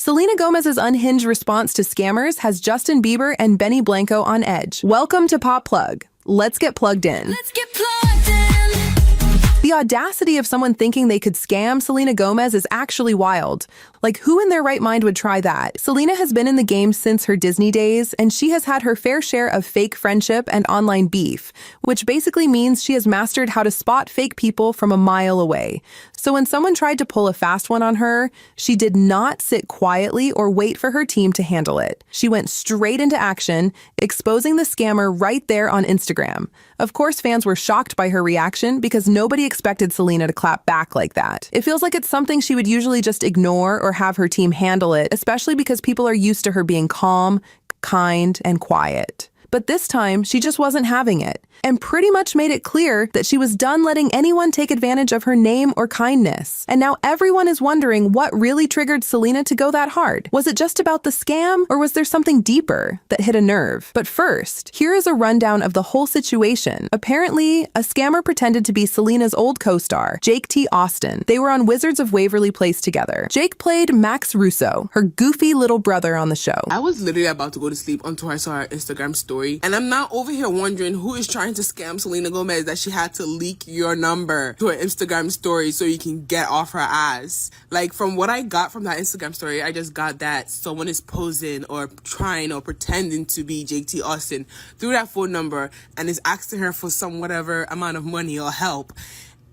Selena Gomez's unhinged response to scammers has Justin Bieber and Blanco on edge. Welcome to PopPlug. Let's get plugged in. Let's get plugged in. The audacity of someone thinking they could scam Selena Gomez is actually wild. Like, who in their right mind would try that? Selena has been in the game since her Disney days, and she has had her fair share of fake friendship and online beef, which basically means she has mastered how to spot fake people from a mile away. So when someone tried to pull a fast one on her, she did not sit quietly or wait for her team to handle it. She went straight into action, exposing the scammer right there on Instagram. Of course, fans were shocked by her reaction because nobody expected Selena to clap back like that. It feels like it's something she would usually just ignore or have her team handle it, especially because people are used to her being calm, kind, and quiet. But this time, she just wasn't having it, and pretty much made it clear that she was done letting anyone take advantage of her name or kindness. And now everyone is wondering what really triggered Selena to go that hard. Was it just about the scam, or was there something deeper that hit a nerve? But first, here is a rundown of the whole situation. Apparently, a scammer pretended to be Selena's old co-star, Jake T. Austin. They were on Wizards of Waverly Place together. Jake played Max Russo, her goofy little brother on the show. I was literally about to go to sleep until I saw her Instagram story. And I'm now over here wondering who is trying to scam Selena Gomez that she had to leak your number to her Instagram story so you can get off her ass. Like, from what I got from that Instagram story, I just got that someone is posing or trying or pretending to be Jake T. Austin through that phone number and is asking her for some whatever amount of money or help.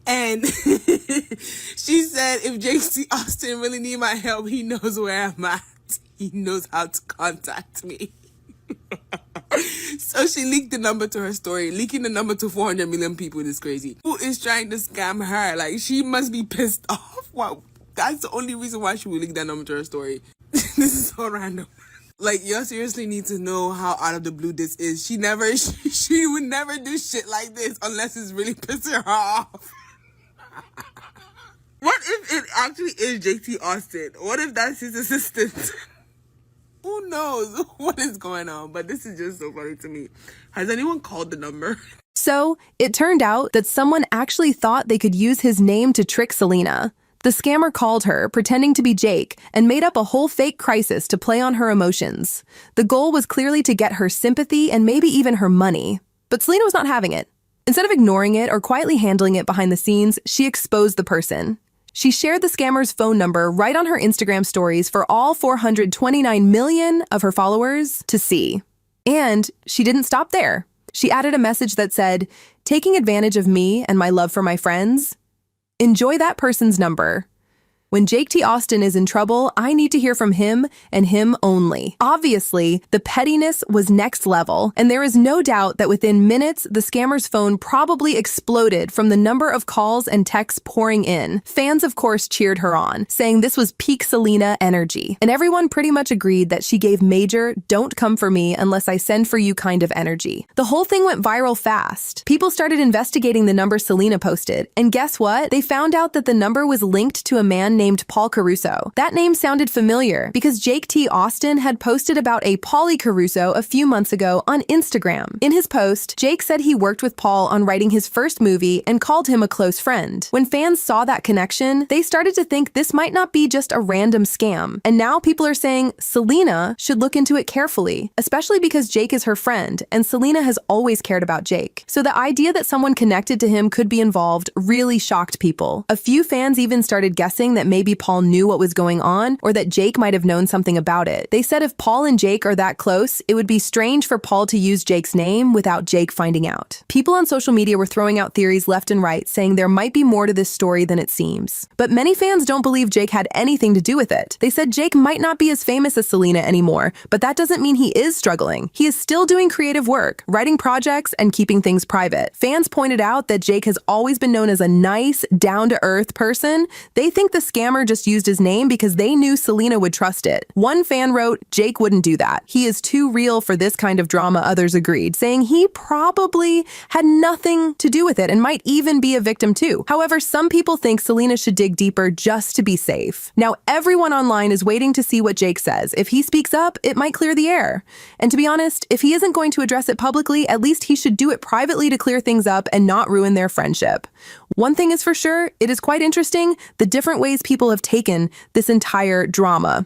And she said, if Jake T. Austin really need my help, he knows where I'm at. He knows how to contact me. So she leaked the number to her story. Leaking the number to 400 million people is crazy. Who is trying to scam her? Like, she must be pissed off. Wow, that's the only reason why she would leak that number to her story. This is so random. Like, you seriously need to know how out of the blue this is. She would never do shit like this unless it's really pissing her off. What if it actually is JT Austin? What if that's his assistant? Who knows what is going on? But this is just so funny to me. Has anyone called the number? So, it turned out that someone actually thought they could use his name to trick Selena. The scammer called her, pretending to be Jake, and made up a whole fake crisis to play on her emotions. The goal was clearly to get her sympathy and maybe even her money. But Selena was not having it. Instead of ignoring it or quietly handling it behind the scenes, she exposed the person. She shared the scammer's phone number right on her Instagram stories for all 429 million of her followers to see. And she didn't stop there. She added a message that said, "Taking advantage of me and my love for my friends? Enjoy that person's number. When Jake T. Austin is in trouble, I need to hear from him and him only." Obviously, the pettiness was next level, and there is no doubt that within minutes, the scammer's phone probably exploded from the number of calls and texts pouring in. Fans, of course, cheered her on, saying this was peak Selena energy. And everyone pretty much agreed that she gave major, "don't come for me unless I send for you" kind of energy. The whole thing went viral fast. People started investigating the number Selena posted, and guess what? They found out that the number was linked to a man named Paul Caruso. That name sounded familiar because Jake T. Austin had posted about a Pauly Caruso a few months ago on Instagram. In his post, Jake said he worked with Paul on writing his first movie and called him a close friend. When fans saw that connection, they started to think this might not be just a random scam. And now people are saying Selena should look into it carefully, especially because Jake is her friend, and Selena has always cared about Jake. So the idea that someone connected to him could be involved really shocked people. A few fans even started guessing that maybe Paul knew what was going on, or that Jake might have known something about it. They said if Paul and Jake are that close, it would be strange for Paul to use Jake's name without Jake finding out. People on social media were throwing out theories left and right, saying there might be more to this story than it seems. But many fans don't believe Jake had anything to do with it. They said Jake might not be as famous as Selena anymore, but that doesn't mean he is struggling. He is still doing creative work, writing projects, and keeping things private. Fans pointed out that Jake has always been known as a nice, down-to-earth person. They think the scammer just used his name because they knew Selena would trust it. One fan wrote, "Jake wouldn't do that. He is too real for this kind of drama," others agreed, saying he probably had nothing to do with it and might even be a victim too. However, some people think Selena should dig deeper just to be safe. Now, everyone online is waiting to see what Jake says. If he speaks up, it might clear the air. And to be honest, if he isn't going to address it publicly, at least he should do it privately to clear things up and not ruin their friendship. One thing is for sure, it is quite interesting the different ways people have taken this entire drama.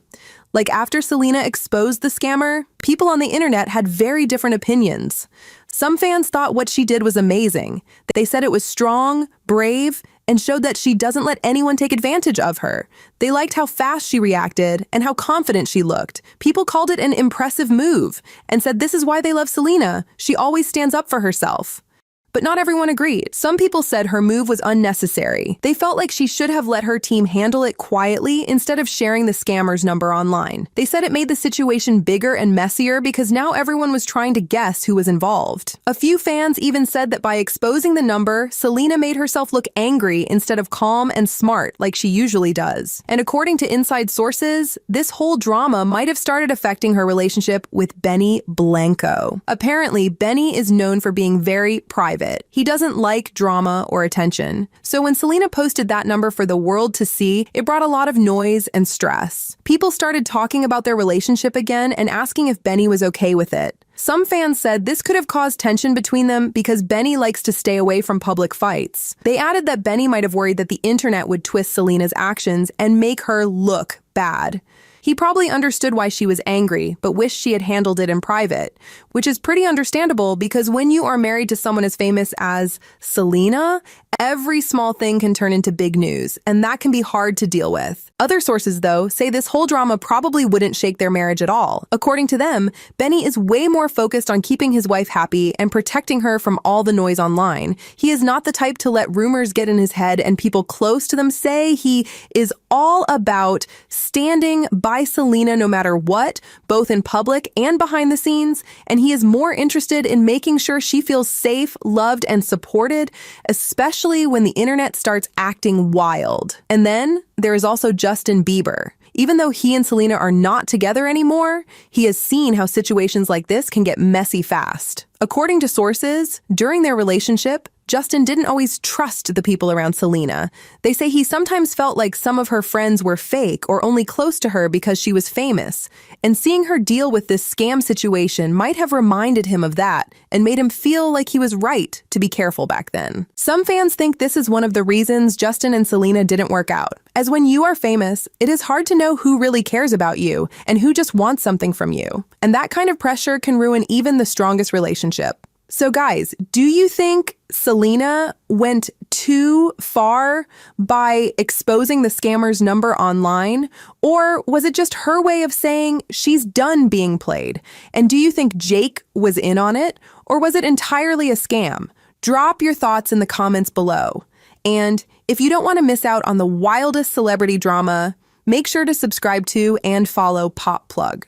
Like after Selena exposed the scammer, people on the internet had very different opinions. Some fans thought what she did was amazing. They said it was strong, brave, and showed that she doesn't let anyone take advantage of her. They liked how fast she reacted and how confident she looked. People called it an impressive move and said this is why they love Selena. She always stands up for herself. But not everyone agreed. Some people said her move was unnecessary. They felt like she should have let her team handle it quietly instead of sharing the scammer's number online. They said it made the situation bigger and messier because now everyone was trying to guess who was involved. A few fans even said that by exposing the number, Selena made herself look angry instead of calm and smart like she usually does. And according to inside sources, this whole drama might have started affecting her relationship with Benny Blanco. Apparently, Benny is known for being very private. He doesn't like drama or attention. So when Selena posted that number for the world to see, it brought a lot of noise and stress. People started talking about their relationship again and asking if Benny was okay with it. Some fans said this could have caused tension between them because Benny likes to stay away from public fights. They added that Benny might have worried that the internet would twist Selena's actions and make her look bad. He probably understood why she was angry, but wished she had handled it in private, which is pretty understandable because when you are married to someone as famous as Selena, every small thing can turn into big news, and that can be hard to deal with. Other sources, though, say this whole drama probably wouldn't shake their marriage at all. According to them, Benny is way more focused on keeping his wife happy and protecting her from all the noise online. He is not the type to let rumors get in his head and people close to them say he is all about standing by Selena no matter what, both in public and behind the scenes, and he is more interested in making sure she feels safe, loved, and supported, especially when the internet starts acting wild. And then there is also Justin Bieber. Even though he and Selena are not together anymore, he has seen how situations like this can get messy fast. According to sources, during their relationship, Justin didn't always trust the people around Selena. They say he sometimes felt like some of her friends were fake or only close to her because she was famous. And seeing her deal with this scam situation might have reminded him of that and made him feel like he was right to be careful back then. Some fans think this is one of the reasons Justin and Selena didn't work out. As when you are famous, it is hard to know who really cares about you and who just wants something from you. And that kind of pressure can ruin even the strongest relationship. So guys, do you think Selena went too far by exposing the scammer's number online? Or was it just her way of saying she's done being played? And do you think Jake was in on it? Or was it entirely a scam? Drop your thoughts in the comments below. And if you don't want to miss out on the wildest celebrity drama, make sure to subscribe to and follow PopPlug.